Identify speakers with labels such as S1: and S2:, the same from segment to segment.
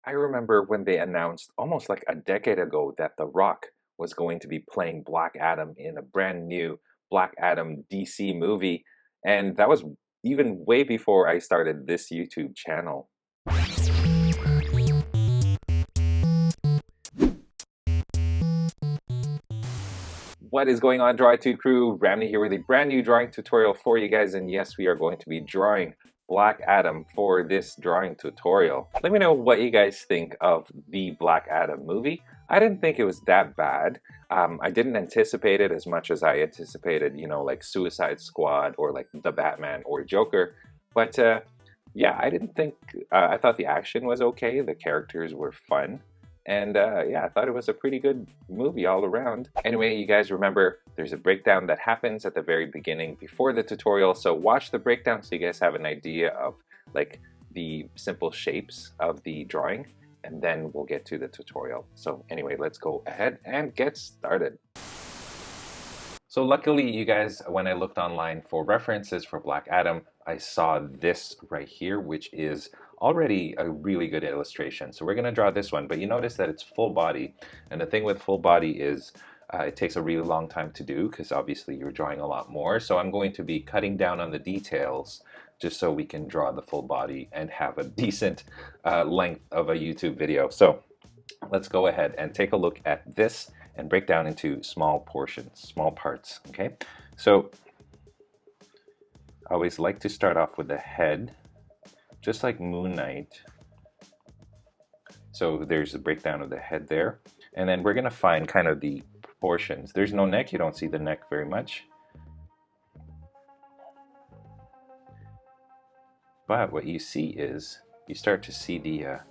S1: I remember when they announced almost like a decade ago that The Rock was going to be playing Black Adam in a brand new Black Adam DC movie, and that was even way before I started this YouTube channel. What is going on, drawittoo crew? Ramny here with a brand new drawing tutorial for you guys, and yes, we are going to be drawing Black Adam for this drawing tutorial. Let me know what you guys think of the Black Adam movie. I didn't think it was that bad. I didn't anticipate it as much as I anticipated, you know, like Suicide Squad or like The Batman or Joker. But yeah, I didn't think, I thought the action was okay, the characters were fun. And yeah, I thought it was a pretty good movie all around. Anyway, you guys remember there's a breakdown that happens at the very beginning before the tutorial. So watch the breakdown so you guys have an idea of like the simple shapes of the drawing. And then we'll get to the tutorial. So anyway, let's go ahead and get started. So luckily, you guys, when I looked online for references for Black Adam, I saw this right here, which is already a really good illustration. So we're going to draw this one, but you notice that it's full body. And the thing with full body is it takes a really long time to do because obviously you're drawing a lot more. So I'm going to be cutting down on the details just so we can draw the full body and have a decent length of a YouTube video. So let's go ahead and take a look at this and break down into small portions, small parts, okay? So I always like to start off with the head, just like Moon Knight. So there's the breakdown of the head there. And then we're gonna find kind of the proportions. There's no neck, you don't see the neck very much. But what you see is, you start to see the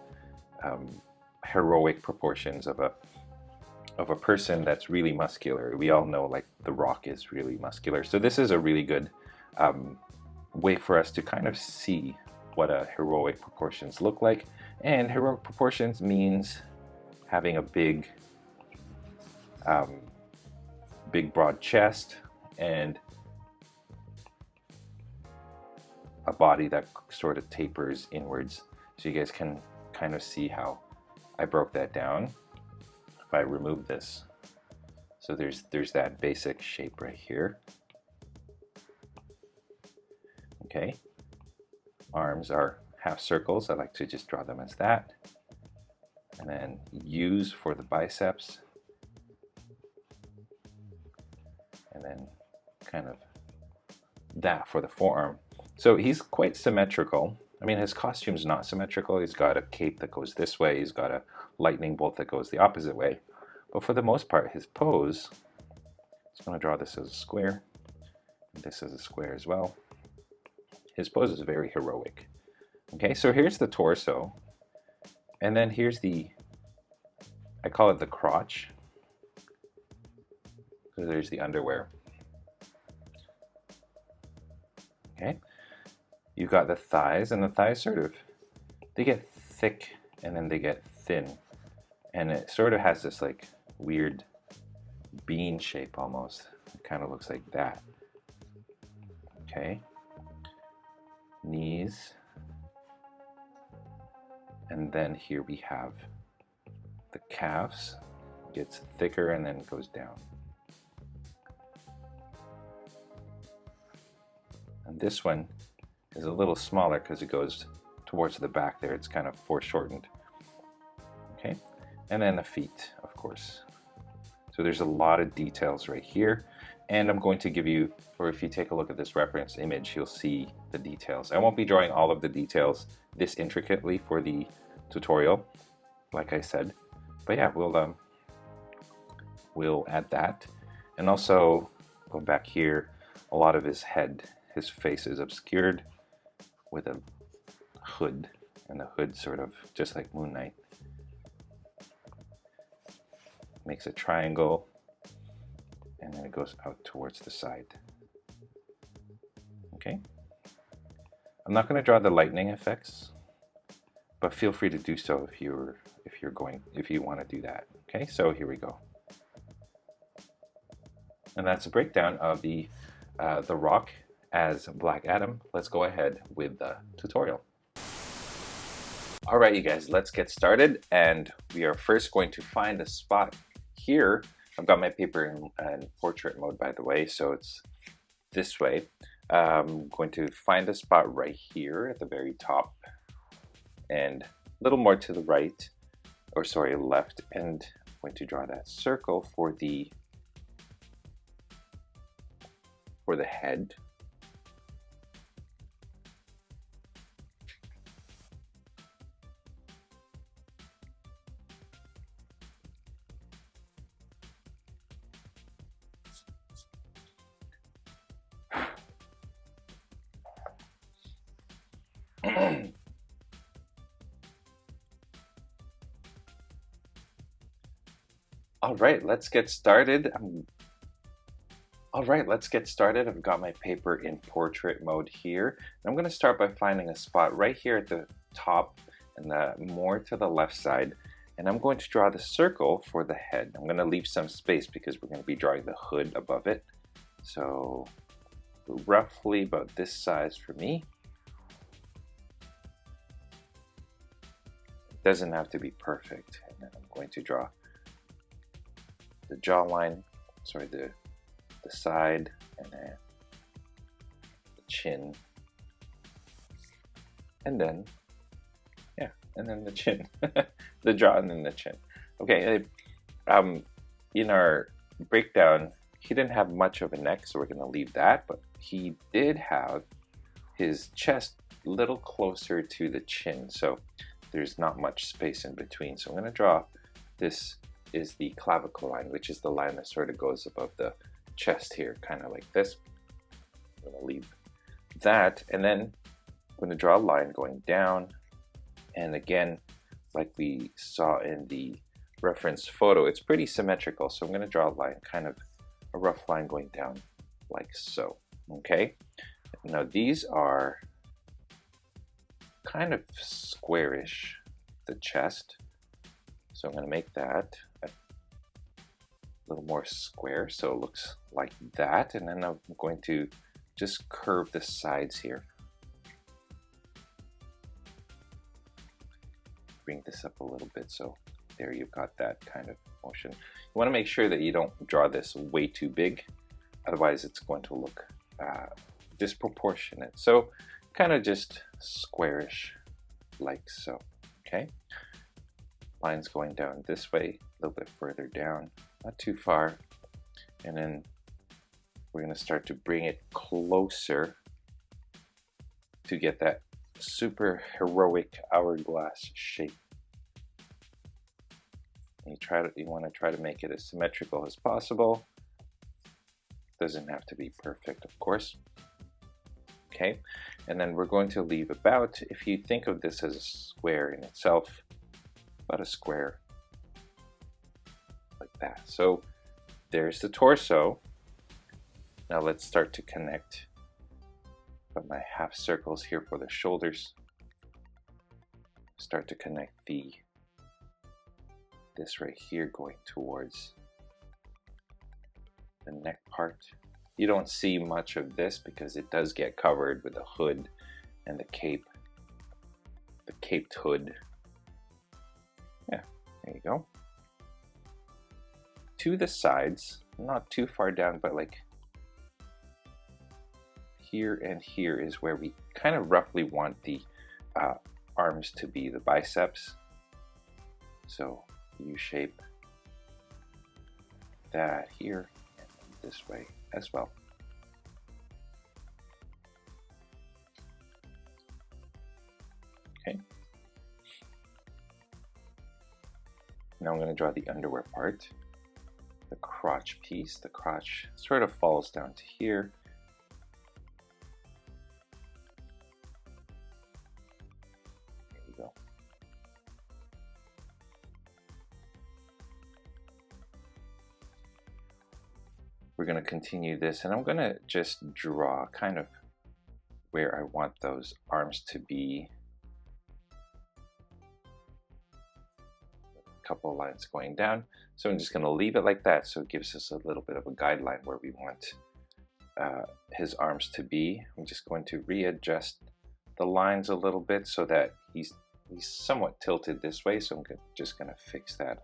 S1: heroic proportions of a person that's really muscular. We all know like The Rock is really muscular. So this is a really good way for us to kind of see what a heroic proportions look like. And heroic proportions means having a big big broad chest and a body that sort of tapers inwards. So you guys can kind of see how I broke that down if I remove this. So there's that basic shape right here. Okay, arms are half circles. I like to just draw them as that. And then U's for the biceps. And then kind of that for the forearm. So he's quite symmetrical. I mean, his costume's not symmetrical. He's got a cape that goes this way. He's got a lightning bolt that goes the opposite way. But for the most part, his pose, I'm just going to draw this as a square. This as a square as well. His pose is very heroic. Okay, so here's the torso. And then here's the, I call it the crotch. So there's the underwear. Okay, you've got the thighs, and the thighs sort of, they get thick and then they get thin. And it sort of has this like weird bean shape almost. It kind of looks like that. Okay, knees. And then here we have the calves. It gets thicker and then goes down. And this one is a little smaller because it goes towards the back there. It's kind of foreshortened. Okay, and then the feet, of course. So there's a lot of details right here. And I'm going to give you, or if you take a look at this reference image, you'll see the details. I won't be drawing all of the details this intricately for the tutorial, like I said. But yeah, we'll add that. And also, go back here, a lot of his head, his face is obscured with a hood, and the hood sort of, just like Moon Knight, makes a triangle, and then it goes out towards the side. Okay, I'm not going to draw the lightning effects, but feel free to do so if you want to do that. Okay, so here we go, and that's a breakdown of the Rock as Black Adam. Let's go ahead with the tutorial. All right, you guys, let's get started. And we are first going to find a spot here. I've got my paper in portrait mode, by the way, so it's this way. I'm going to find a spot right here at the very top and a little more to the right, or sorry, left, and I'm going to draw that circle for the head. All right, let's get started. I've got my paper in portrait mode here. I'm going to start by finding a spot right here at the top and more to the left side. And I'm going to draw the circle for the head. I'm going to leave some space because we're going to be drawing the hood above it. So roughly about this size for me. It doesn't have to be perfect. And then I'm going to draw the jawline, sorry, the side, and then the chin, and then and then the chin, the jaw, and then the chin. Okay, in our breakdown, he didn't have much of a neck, so we're going to leave that, but he did have his chest a little closer to the chin, so there's not much space in between. So I'm going to draw this is the clavicle line, which is the line that sort of goes above the chest here, kind of like this. I'm going to leave that, and then I'm going to draw a line going down, and again, like we saw in the reference photo, it's pretty symmetrical, so I'm going to draw a line, kind of a rough line going down like so. Okay, now these are kind of squarish, the chest, so I'm going to make that a little more square so it looks like that, and then I'm going to just curve the sides here. Bring this up a little bit, so there you've got that kind of motion. You want to make sure that you don't draw this way too big, otherwise it's going to look disproportionate. So kind of just squarish like so. Okay, lines going down this way, a little bit further down, not too far, and then we're going to start to bring it closer to get that super heroic hourglass shape. And you want to try to make it as symmetrical as possible. Doesn't have to be perfect, of course. Okay, and then we're going to leave about, if you think of this as a square in itself, about a square like that. So there's the torso. Now let's start to connect. Got my half circles here for the shoulders. Start to connect this right here going towards the neck part. You don't see much of this because it does get covered with the hood and the cape, the caped hood. Yeah, there you go. To the sides, not too far down, but like here and here is where we kind of roughly want the arms to be, the biceps. So U-shape that here and this way as well. Okay. Now I'm going to draw the underwear part, the crotch piece. The crotch sort of falls down to here. There you go. We're going to continue this, and I'm going to just draw kind of where I want those arms to be. A couple lines going down. So I'm just going to leave it like that, so it gives us a little bit of a guideline where we want his arms to be. I'm just going to readjust the lines a little bit so that he's he's somewhat tilted this way, so I'm just going to fix that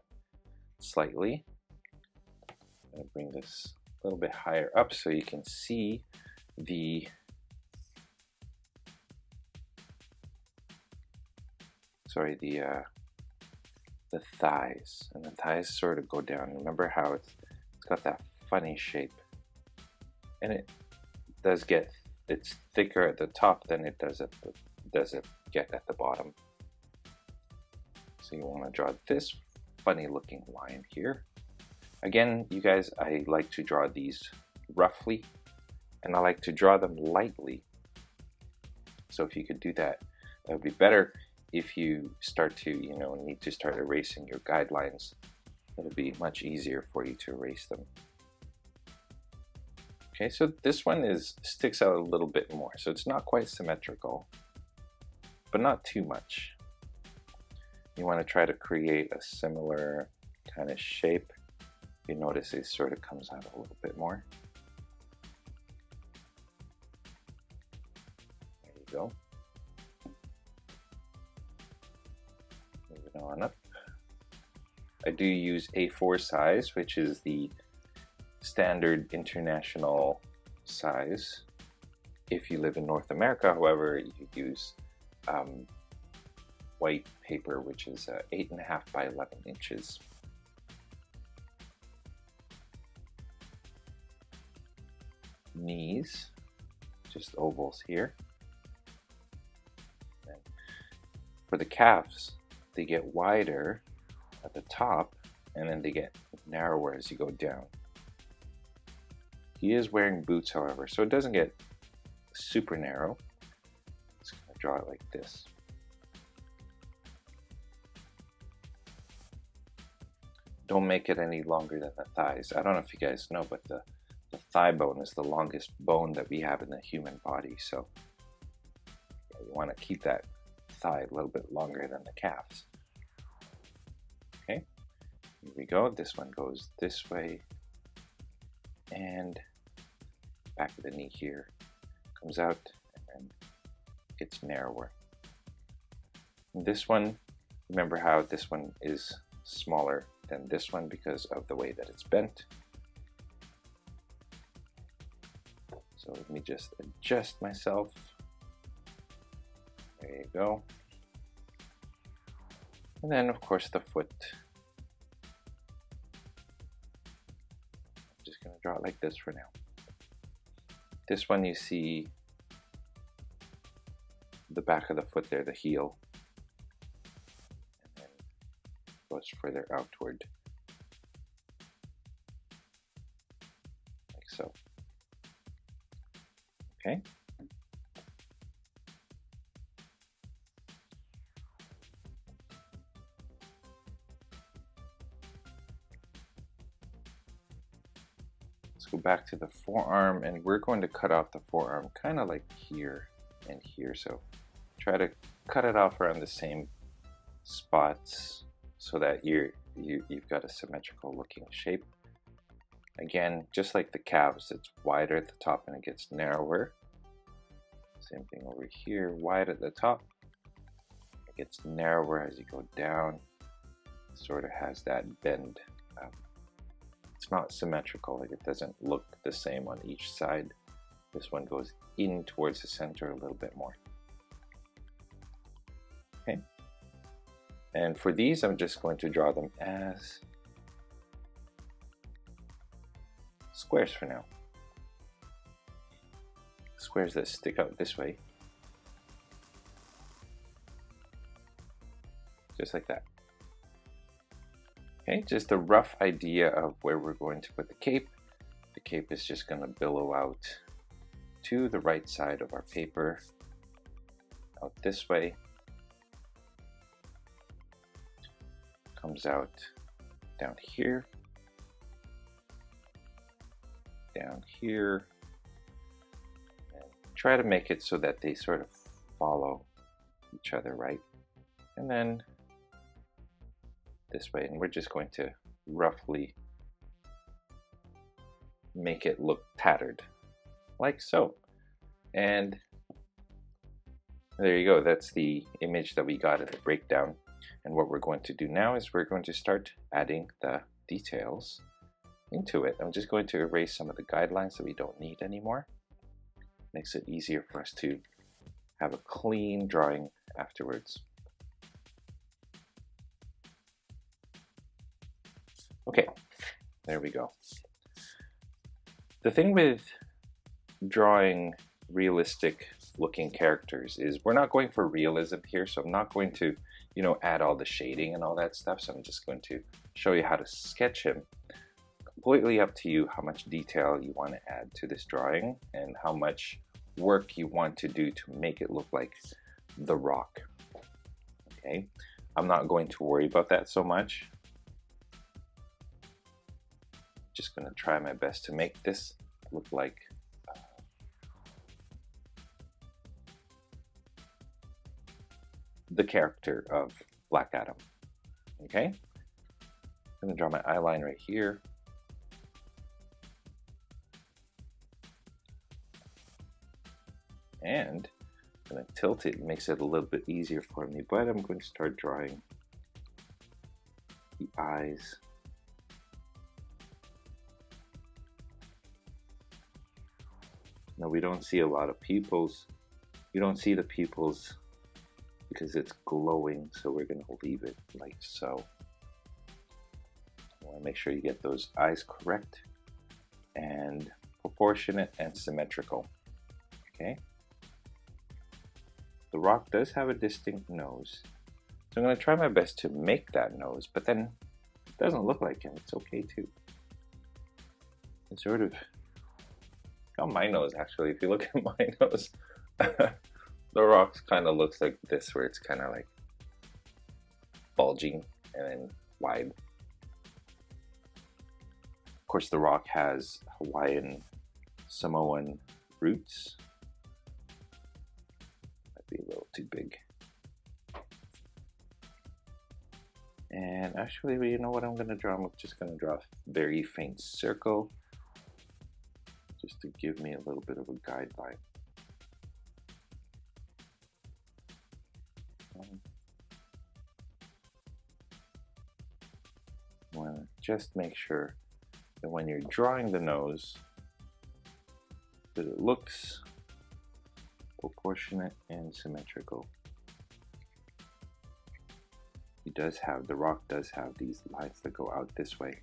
S1: slightly. I'm going to bring this a little bit higher up so you can see the the thighs, and the thighs sort of go down. Remember how it's got that funny shape, and it does get, it's thicker at the top than it does get at the bottom. So you want to draw this funny looking line here. Again, you guys, I like to draw these roughly, and I like to draw them lightly. So if you could do that, that would be better. If you start to, need to start erasing your guidelines, it'll be much easier for you to erase them. Okay, so this one sticks out a little bit more, so it's not quite symmetrical, but not too much. You want to try to create a similar kind of shape. You notice it sort of comes out a little bit more. There you go. Moving on up. I do use A4 size, which is the standard international size. If you live in North America, however, you use white paper, which is 8.5 by 11 inches. Knees, just ovals here. And for the calves, they get wider at the top, and then they get narrower as you go down. He is wearing boots, however, so it doesn't get super narrow. Just gonna draw it like this. Don't make it any longer than the thighs. I don't know if you guys know, but the thigh bone is the longest bone that we have in the human body, so you want to keep that thigh a little bit longer than the calves. Okay, here we go. This one goes this way, and back of the knee here comes out and gets narrower. And this one, remember how this one is smaller than this one because of the way that it's bent. So let me just adjust myself. There you go. And then of course the foot. I'm just gonna draw it like this for now. This one you see the back of the foot there, the heel. And then goes further outward. Like so. Okay. Let's go back to the forearm, and we're going to cut off the forearm kind of like here and here. So try to cut it off around the same spots so that you've got a symmetrical looking shape. Again, just like the calves, it's wider at the top and it gets narrower. Same thing over here, wide at the top. It gets narrower as you go down. It sort of has that bend. It's not symmetrical, like it doesn't look the same on each side. This one goes in towards the center a little bit more. Okay. And for these, I'm just going to draw them as squares for now. Squares that stick out this way. Just like that. Okay, just a rough idea of where we're going to put the cape. The cape is just going to billow out to the right side of our paper, out this way. Comes out down here, down here, and try to make it so that they sort of follow each other, right? And then this way, and we're just going to roughly make it look tattered, like so. And There you go. That's the image that we got at the breakdown. And what we're going to do now is we're going to start adding the details into it. I'm just going to erase some of the guidelines that we don't need anymore. Makes it easier for us to have a clean drawing afterwards. Okay, there we go. The thing with drawing realistic looking characters is we're not going for realism here, so I'm not going to, you know, add all the shading and all that stuff. So I'm just going to show you how to sketch him. Completely up to you how much detail you want to add to this drawing and how much work you want to do to make it look like The Rock. Okay, I'm not going to worry about that so much. Just going to try my best to make this look like the character of Black Adam. Okay, I'm going to draw my eye line right here. And I'm going to tilt it. It makes it a little bit easier for me, but I'm going to start drawing the eyes. Now we don't see a lot of pupils. You don't see the pupils because it's glowing, so we're going to leave it like so. I want to make sure you get those eyes correct and proportionate and symmetrical. Okay. The Rock does have a distinct nose, so I'm going to try my best to make that nose, but then it doesn't look like him. It's okay too. It's sort of on my nose, actually. If you look at my nose, The Rock kind of looks like this, where it's kind of like bulging and then wide. Of course, The Rock has Hawaiian Samoan roots. Might be a little too big. And actually, you know what I'm going to draw? I'm just going to draw a very faint circle, just to give me a little bit of a guideline. I want to just make sure that when you're drawing the nose, that it looks proportionate and symmetrical. The Rock does have these lines that go out this way.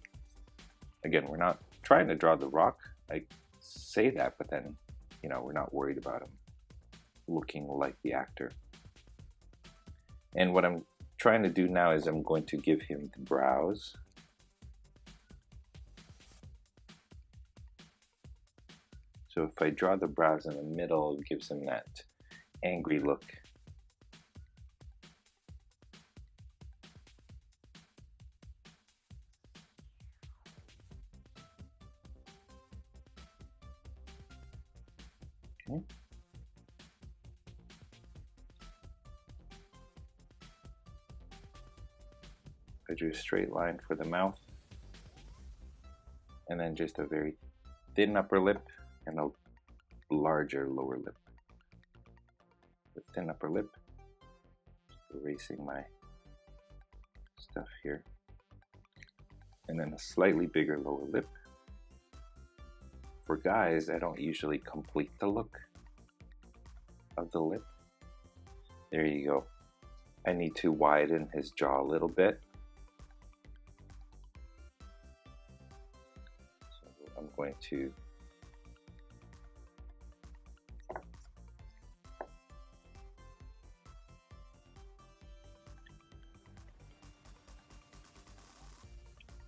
S1: Again, we're not trying to draw The Rock. I say that, but then, you know, we're not worried about him looking like the actor. And what I'm trying to do now is I'm going to give him the brows. So if I draw the brows in the middle, it gives him that angry look. Okay. I drew a straight line for the mouth, and then just a very thin upper lip and a larger lower lip. The thin upper lip, just erasing my stuff here, and then a slightly bigger lower lip. For guys, I don't usually complete the look of the lip. There you go. I need to widen his jaw a little bit. So I'm going to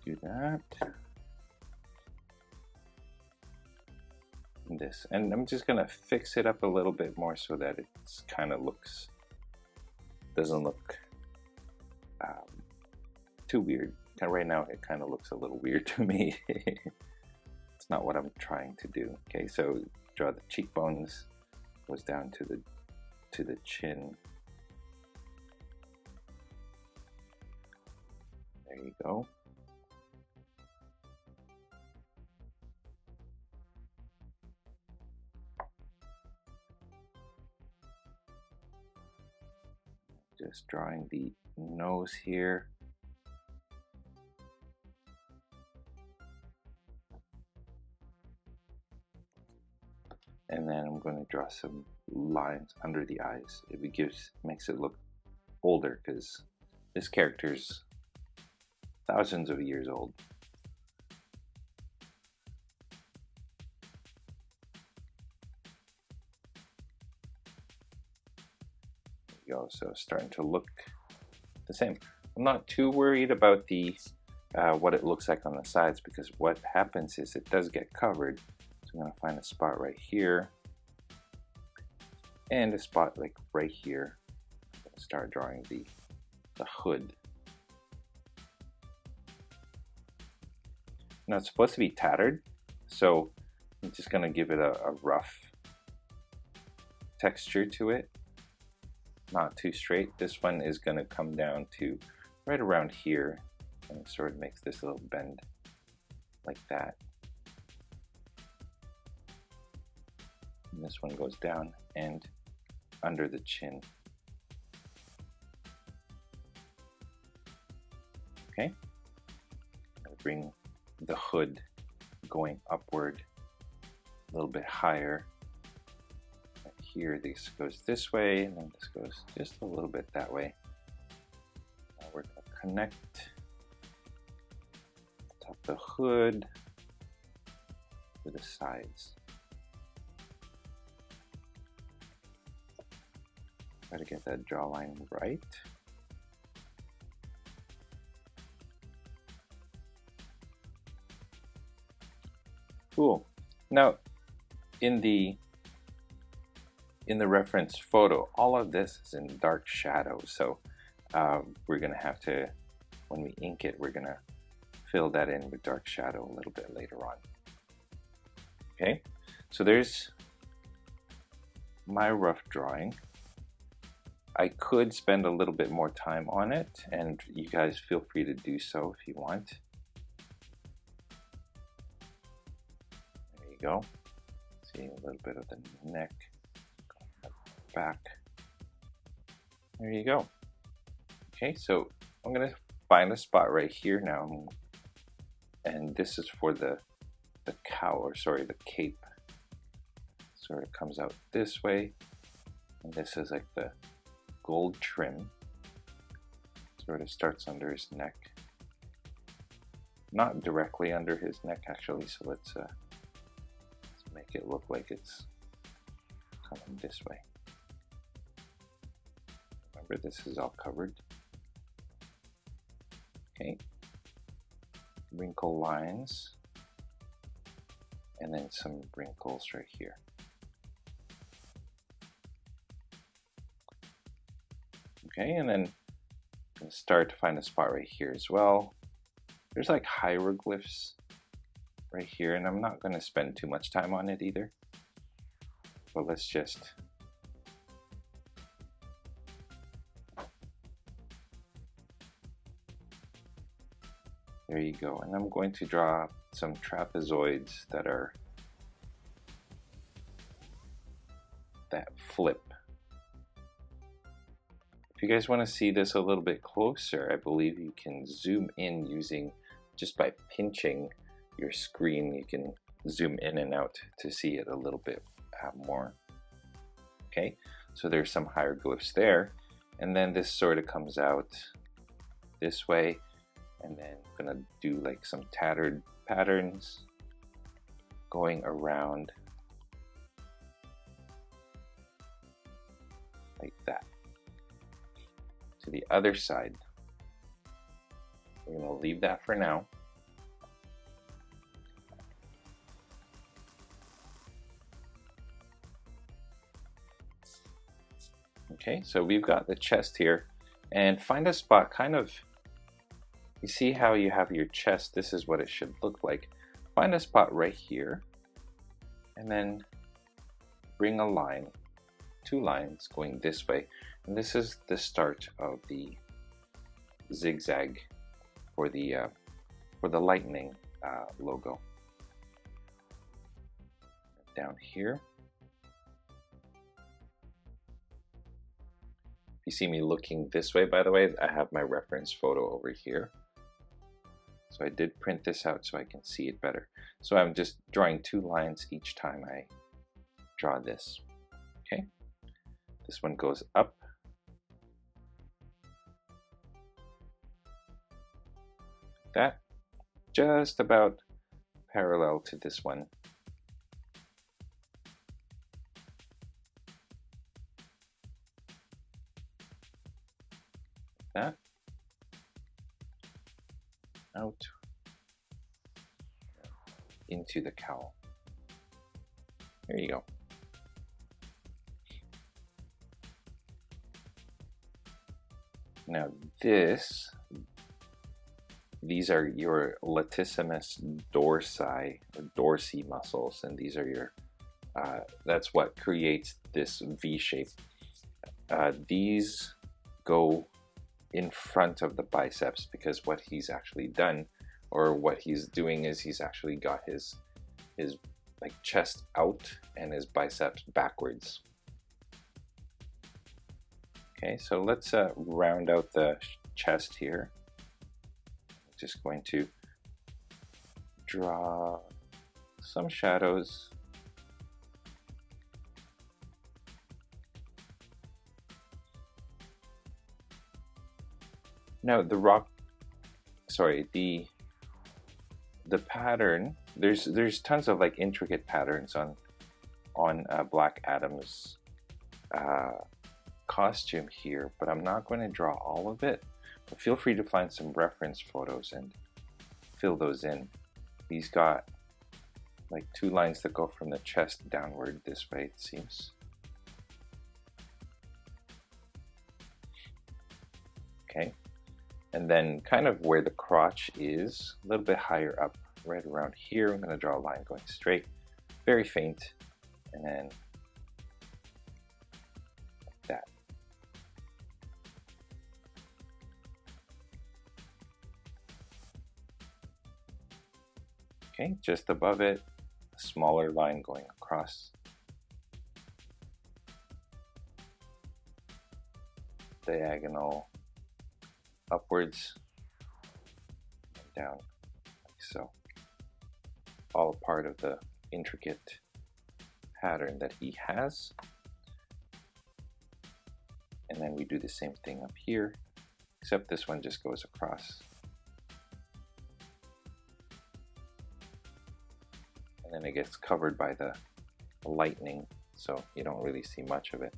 S1: do that. This, and I'm just gonna fix it up a little bit more so that it's kind of doesn't look too weird. Right now it kind of looks a little weird to me. It's not what I'm trying to do. Okay, so draw the cheekbones, goes down to the chin. There you go. Just drawing the nose here. And then I'm going to draw some lines under the eyes. It makes it look older because this character's thousands of years old. There you go. So starting to look the same. I'm not too worried about the what it looks like on the sides, because what happens is it does get covered. So I'm going to find a spot right here and a spot like right here. I'm going to start drawing the hood. Now it's supposed to be tattered, so I'm just going to give it a rough texture to it. Not too straight. This one is going to come down to right around here and sort of makes this little bend like that. And this one goes down and under the chin. Okay, I'll bring the hood going upward a little bit higher. Right here, this goes this way, and then this goes just a little bit that way. Now we're going to connect top the hood to the sides. Try to get that jawline right. Cool. Now, in the reference photo, all of this is in dark shadow, so we're gonna have to, when we ink it, we're gonna fill that in with dark shadow a little bit later on. Okay, so there's my rough drawing. I could spend a little bit more time on it, and you guys feel free to do so if you want. There you go. See a little bit of the neck, back. There you go. Okay, so I'm gonna find a spot right here now, and this is for the cowl, or sorry, the cape. Sort of comes out this way, and this is like the gold trim. Sort of starts under his neck, not directly under his neck actually. So let's make it look like it's coming this way. Remember, this is all covered. Okay, wrinkle lines, and then some wrinkles right here. Okay, and then I'm going to start to find a spot right here as well. There's like hieroglyphs right here, and I'm not going to spend too much time on it either. But let's just there you go. And I'm going to draw some trapezoids that flip. If you guys want to see this a little bit closer, I believe you can zoom in using, just by pinching your screen, you can zoom in and out to see it a little bit more. Okay, so there's some hieroglyphs there, and then this sort of comes out this way, and then I'm gonna do like some tattered patterns going around like that. To the other side. We're going to leave that for now. Okay, so we've got the chest here, and find a spot kind of, you see how you have your chest, this is what it should look like. Find a spot right here, and then bring a line, two lines going this way. And this is the start of the zigzag for the lightning logo. Down here. you see me looking this way, by the way, I have my reference photo over here. So I did print this out so I can see it better. So I'm just drawing 2 lines each time I draw this. Okay, this one goes up. That, just about parallel to this one. That. Out. Into the cowl. There you go. Now these are your latissimus dorsi, dorsi muscles, and these are your, that's what creates this V shape. These go in front of the biceps because what he's actually done, or what he's doing, is he's actually got his like chest out and his biceps backwards. Okay, so let's round out the chest here. Just going to draw some shadows. Now the pattern, there's tons of like intricate patterns on Black Adam's costume here, but I'm not going to draw all of it. But feel free to find some reference photos and fill those in. He's got like 2 lines that go from the chest downward this way, it seems. Okay, and then kind of where the crotch is, a little bit higher up, right around here, I'm going to draw a line going straight, very faint, and then like that. Okay, just above it, a smaller line going across. Diagonal upwards and down, like so. All a part of the intricate pattern that he has. And then we do the same thing up here, except this one just goes across. And then it gets covered by the lightning, so you don't really see much of it.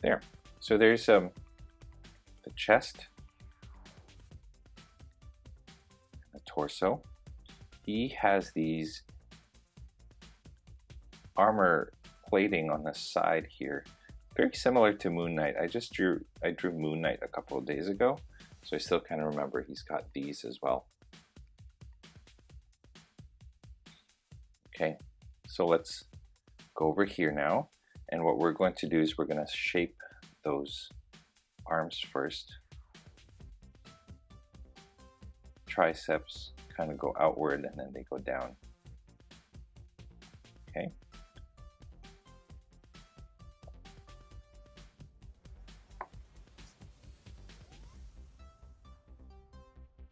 S1: There. So there's the chest, the torso. He has these armor plating on the side here, very similar to Moon Knight. I drew Moon Knight a couple of days ago, so I still kind of remember he's got these as well. Okay, so let's go over here now, and what we're going to do is we're going to shape those arms first. Triceps kind of go outward and then they go down. Okay.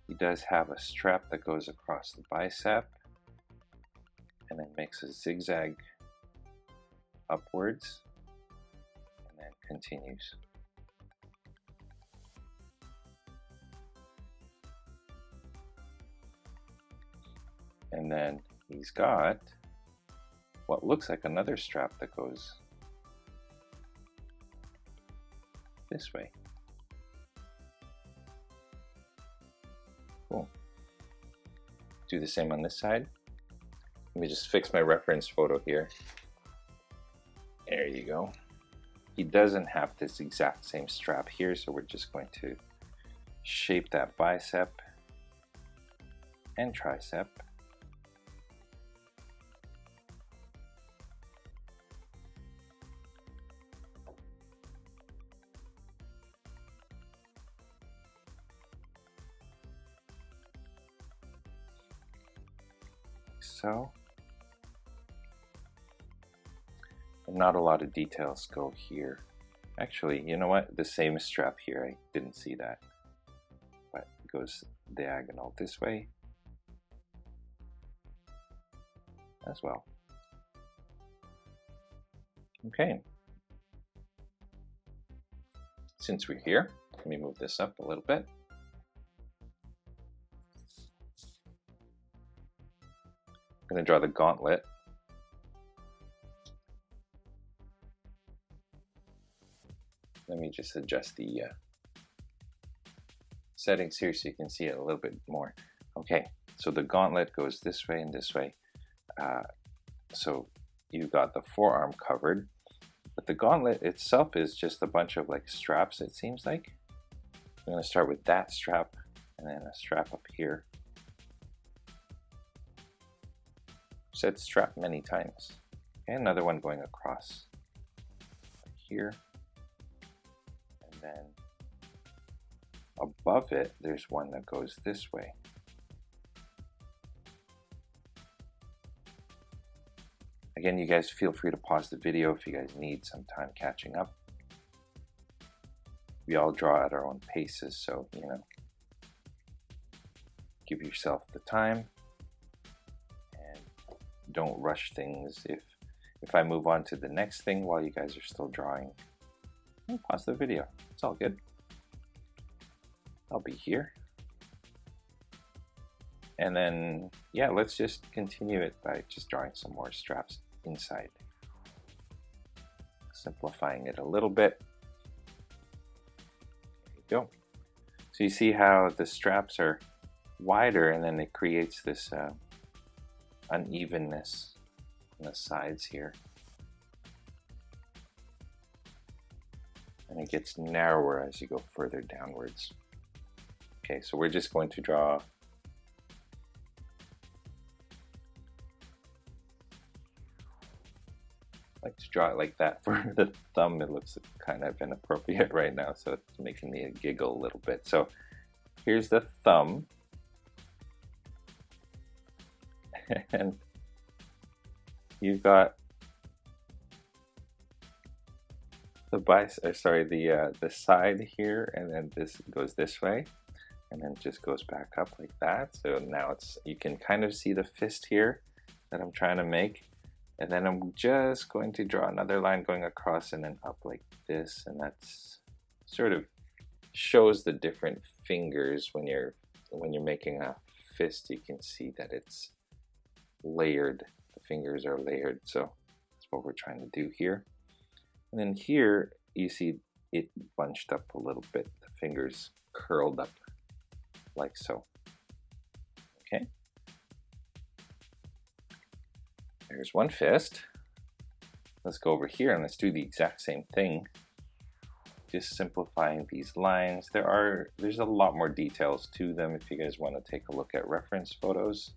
S1: He does have a strap that goes across the bicep and then makes a zigzag upwards and then continues. And then he's got what looks like another strap that goes this way. Cool. Do the same on this side. Let me just fix my reference photo here. There you go. He doesn't have this exact same strap here, so we're just going to shape that bicep and tricep. So, and not a lot of details go here. Actually, you know what? The same strap here. I didn't see that. But it goes diagonal this way as well. Okay. Since we're here, let me move this up a little bit. I'm going to draw the gauntlet. Let me just adjust the settings here so you can see it a little bit more. Okay, so the gauntlet goes this way and this way. So you've got the forearm covered, but the gauntlet itself is just a bunch of like straps, it seems like. I'm going to start with that strap and then a strap up here. Said strap many times. Okay, another one going across here. And then above it, there's one that goes this way. Again, you guys feel free to pause the video if you guys need some time catching up. We all draw at our own paces, so, you know, give yourself the time and don't rush things. If I move on to the next thing while you guys are still drawing, pause the video. It's all good. I'll be here. And then, yeah, let's just continue it by just drawing some more straps inside. Simplifying it a little bit. There you go. So you see how the straps are wider and then it creates this unevenness on the sides here. And it gets narrower as you go further downwards. Okay, so we're just going to draw like to draw it like that for the thumb. It looks kind of inappropriate right now, so it's making me giggle a little bit. So here's the thumb, and you've got the side here, and then this goes this way, and then just goes back up like that. So now you can kind of see the fist here that I'm trying to make. And then I'm just going to draw another line going across and then up like this, and that's sort of shows the different fingers. When you're making a fist, you can see that it's layered. The fingers are layered, so that's what we're trying to do here. And then here you see it bunched up a little bit, the fingers curled up like so. Okay. There's one fist. Let's go over here and let's do the exact same thing. Just simplifying these lines. There's a lot more details to them if you guys want to take a look at reference photos.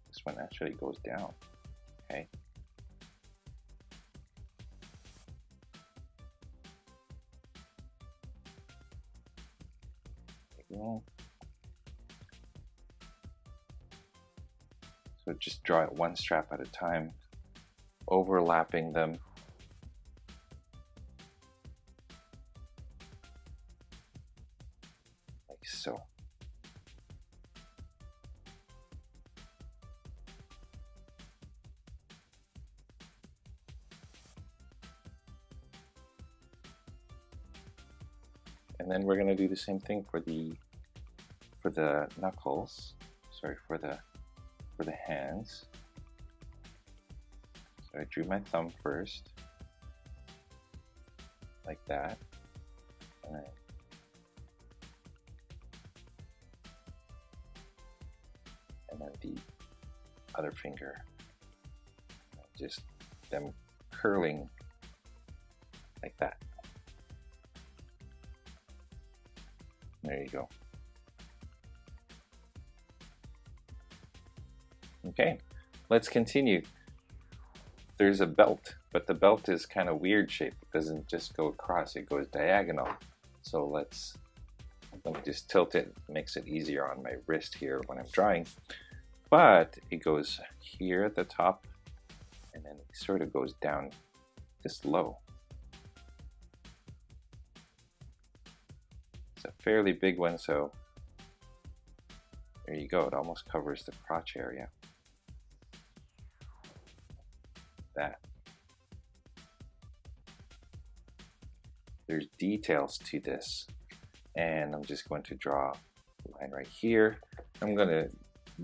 S1: This one actually goes down. Okay. There you go. So just draw it one strap at a time, overlapping them. Like so. And then we're going to do the same thing for the knuckles. Sorry, for the hands. So I drew my thumb first, like that, and then the other finger, just them curling like that. There you go. Okay, let's continue. There's a belt, but the belt is kind of weird shape. It doesn't just go across, it goes diagonal. So let me just tilt it, makes it easier on my wrist here when I'm drawing. But it goes here at the top, and then it sort of goes down this low. It's a fairly big one, so there you go. It almost covers the crotch area. That. There's details to this, and I'm just going to draw a line right here. I'm going to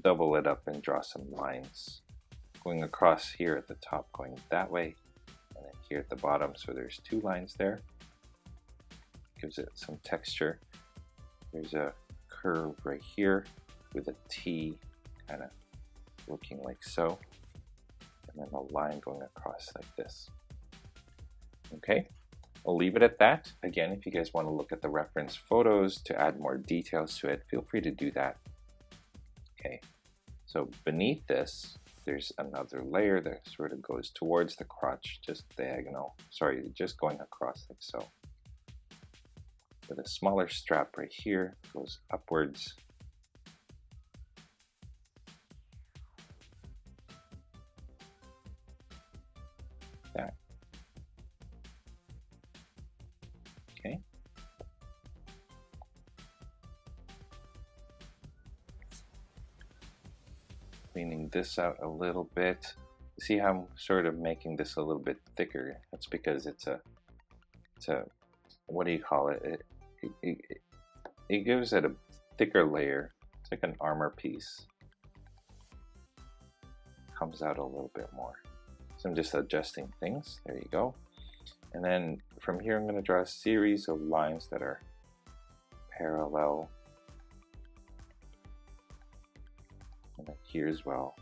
S1: double it up and draw some lines going across here at the top, going that way, and then here at the bottom. So there's two lines there. Gives it some texture. There's a curve right here with a T kind of looking like so, and then a line going across like this. Okay, I'll leave it at that. Again, if you guys want to look at the reference photos to add more details to it, feel free to do that. Okay, so beneath this, there's another layer that sort of goes towards the crotch, just diagonal, sorry, just going across like so. With a smaller strap right here, goes upwards. That. Okay. Cleaning this out a little bit. See how I'm sort of making this a little bit thicker? That's because it's a what do you call it? It gives it a thicker layer. It's like an armor piece. Comes out a little bit more. So I'm just adjusting things. There you go. And then from here, I'm going to draw a series of lines that are parallel. And then here as well.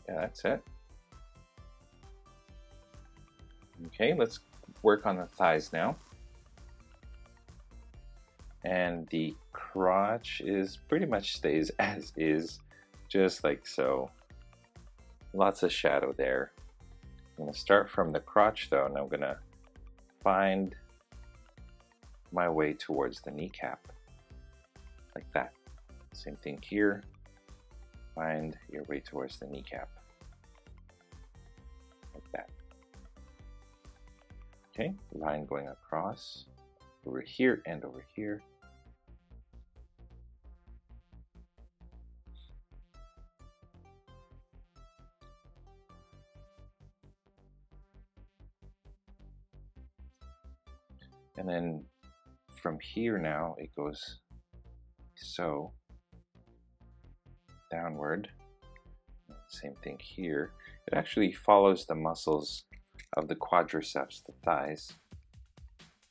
S1: Yeah, that's it. Okay, let's work on the thighs now. And the crotch is pretty much stays as is, just like so. Lots of shadow there. I'm going to start from the crotch though, and I'm going to find my way towards the kneecap, like that. Same thing here. Find your way towards the kneecap, like that. Okay, line going across, over here and over here. And then from here now, it goes so downward. Same thing here. It actually follows the muscles of the quadriceps, the thighs,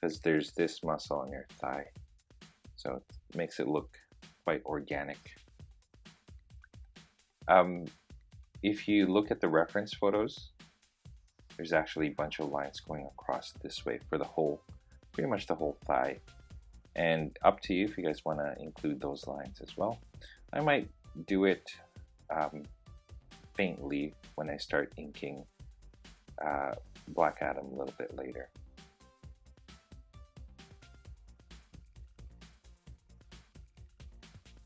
S1: because there's this muscle on your thigh. So it makes it look quite organic. If you look at the reference photos, there's actually a bunch of lines going across this way for the whole, pretty much the whole thigh. And up to you if you guys want to include those lines as well. I might do it faintly when I start inking Black Adam a little bit later.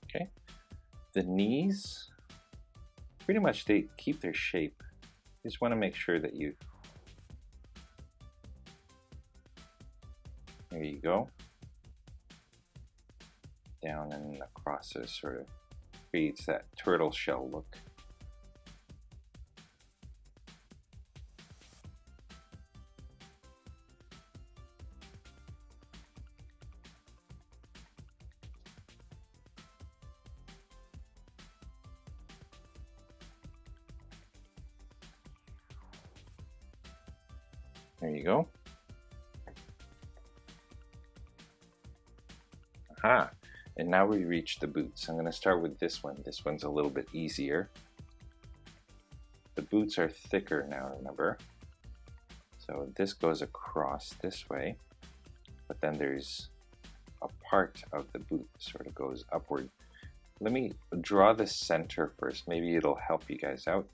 S1: Okay, the knees, pretty much they keep their shape. You just want to make sure that you, there you go, down and across it sort of creates that turtle shell look. There you go. Aha. And now we reach the boots. I'm going to start with this one. This one's a little bit easier. The boots are thicker now, remember? So this goes across this way, but then there's a part of the boot that sort of goes upward. Let me draw the center first. Maybe it'll help you guys out.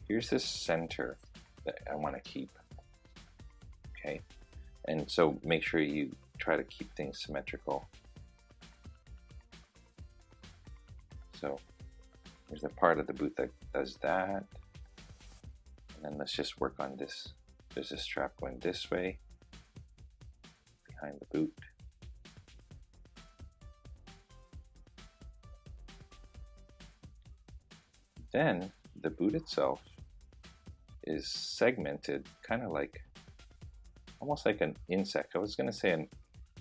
S1: Here's this center that I want to keep. Okay, and so make sure you try to keep things symmetrical. So There's a part of the boot that does that. And then let's just work on this. There's a strap going this way, behind the boot. Then the boot itself is segmented, kind of like, almost like an insect. I was going to say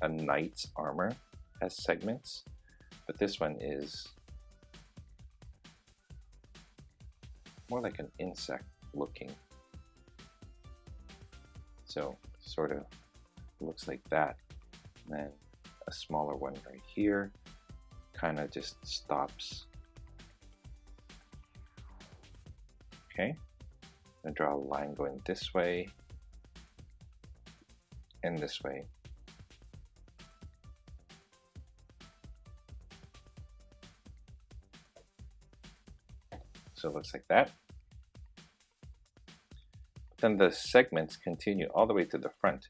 S1: a knight's armor has segments, but this one is more like an insect looking. So sort of looks like that. And then a smaller one right here kind of just stops. Okay, I'm going to draw a line going this way and this way. So it looks like that. Then the segments continue all the way to the front.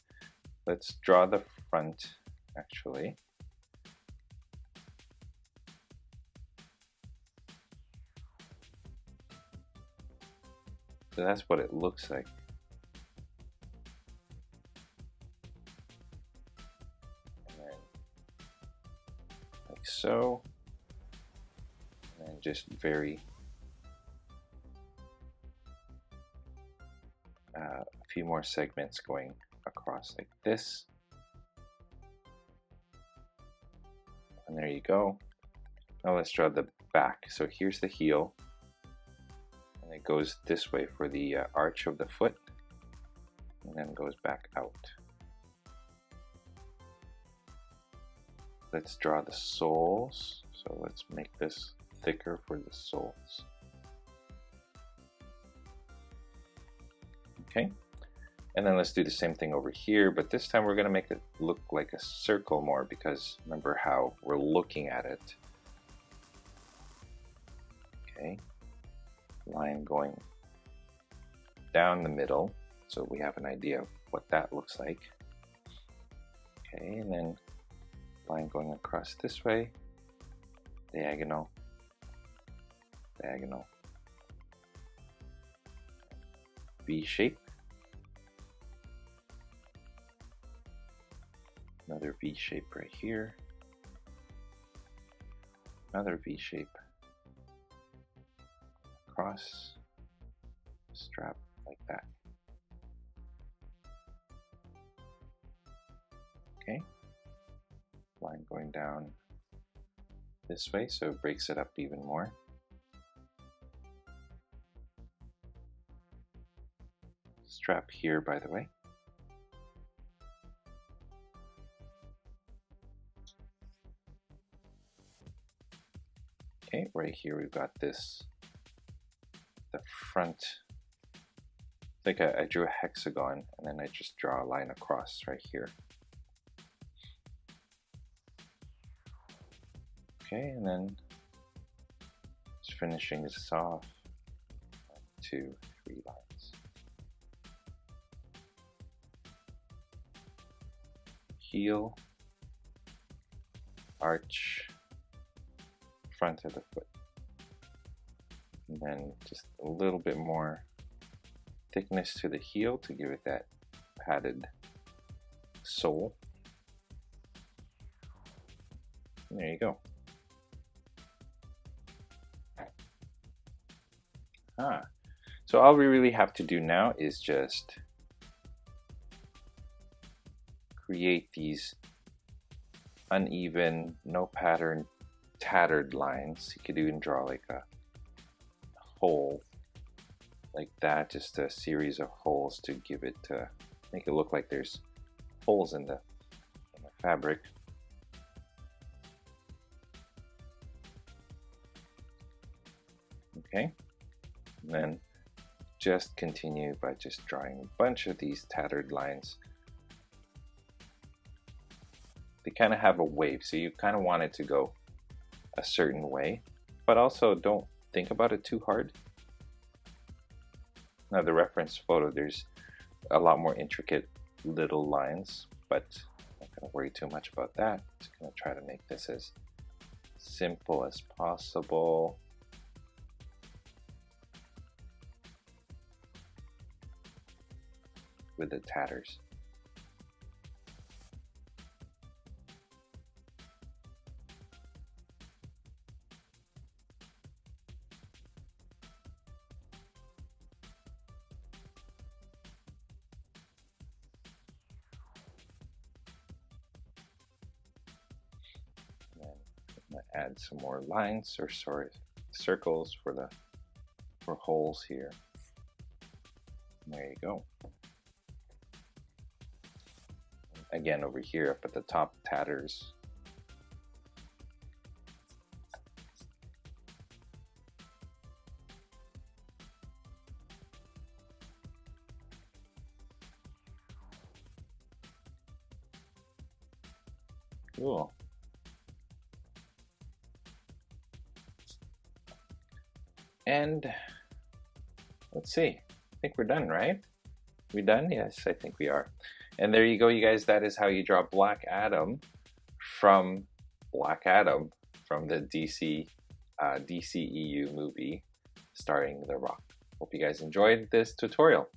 S1: Let's draw the front actually. So that's what it looks like. And then like so. And then just very a few more segments going across like this. And there you go. Now let's draw the back. So here's the heel. And it goes this way for the arch of the foot. And then goes back out. Let's draw the soles. So let's make this thicker for the soles. Okay, and then let's do the same thing over here, but this time we're going to make it look like a circle more, because remember how we're looking at it. Okay, line going down the middle, so we have an idea of what that looks like. Okay, and then line going across this way, diagonal, diagonal, V shape, another V shape right here, another V shape, across, strap like that. Okay, line going down this way, so it breaks it up even more. Strap here, by the way. Okay, right here we've got this, the front, like I drew a hexagon and then I just draw a line across right here. Okay, and then just finishing this off, 1, 2, 3 lines. Heel, arch, front of the foot, and then just a little bit more thickness to the heel to give it that padded sole. And there you go. So all we really have to do now is just create these uneven, no pattern, tattered lines. You could even draw like a hole like that, just a series of holes to give it, make it look like there's holes in the fabric. Okay, and then just continue by just drawing a bunch of these tattered lines. They kind of have a wave, so you kind of want it to go a certain way, but also don't think about it too hard. Now the reference photo, there's a lot more intricate little lines, but I'm not going to worry too much about that. Just going to try to make this as simple as possible. with the tatters. And I'm gonna add some more lines or circles for holes here. There you go. Again, over here up at the top, tatters. Cool. And let's see. I think we're done, right? We done? Yes, I think we are. And there you go, you guys. That is how you draw Black Adam from the DCEU movie starring The Rock. Hope you guys enjoyed this tutorial.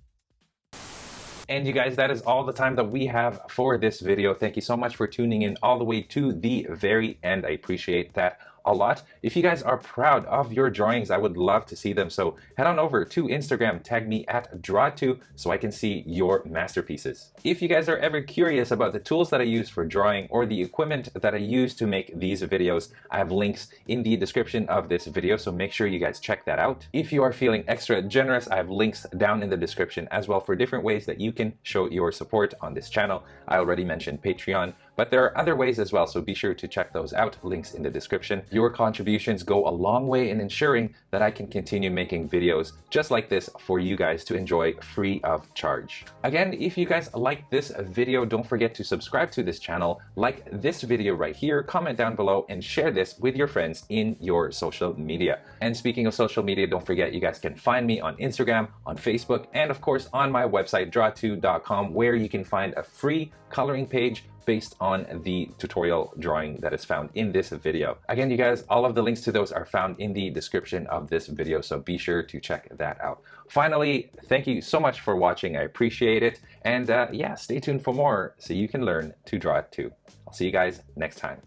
S1: And you guys, that is all the time that we have for this video. Thank you so much for tuning in all the way to the very end. I appreciate that a lot. If you guys are proud of your drawings, I would love to see them. So head on over to Instagram, tag me at drawittoo so I can see your masterpieces. If you guys are ever curious about the tools that I use for drawing or the equipment that I use to make these videos, I have links in the description of this video, so make sure you guys check that out. If you are feeling extra generous, I have links down in the description as well for different ways that you can show your support on this channel. I already mentioned Patreon, but there are other ways as well, so be sure to check those out. Links in the description. Your contributions go a long way in ensuring that I can continue making videos just like this for you guys to enjoy free of charge. Again, if you guys like this video, don't forget to subscribe to this channel, like this video right here, comment down below, and share this with your friends in your social media. And speaking of social media, don't forget you guys can find me on Instagram, on Facebook, and of course on my website, drawittoo.com, where you can find a free coloring page based on the tutorial drawing that is found in this video. Again, you guys, all of the links to those are found in the description of this video, so be sure to check that out. Finally, thank you so much for watching. I appreciate it. And yeah, stay tuned for more so you can learn to draw it too. I'll see you guys next time.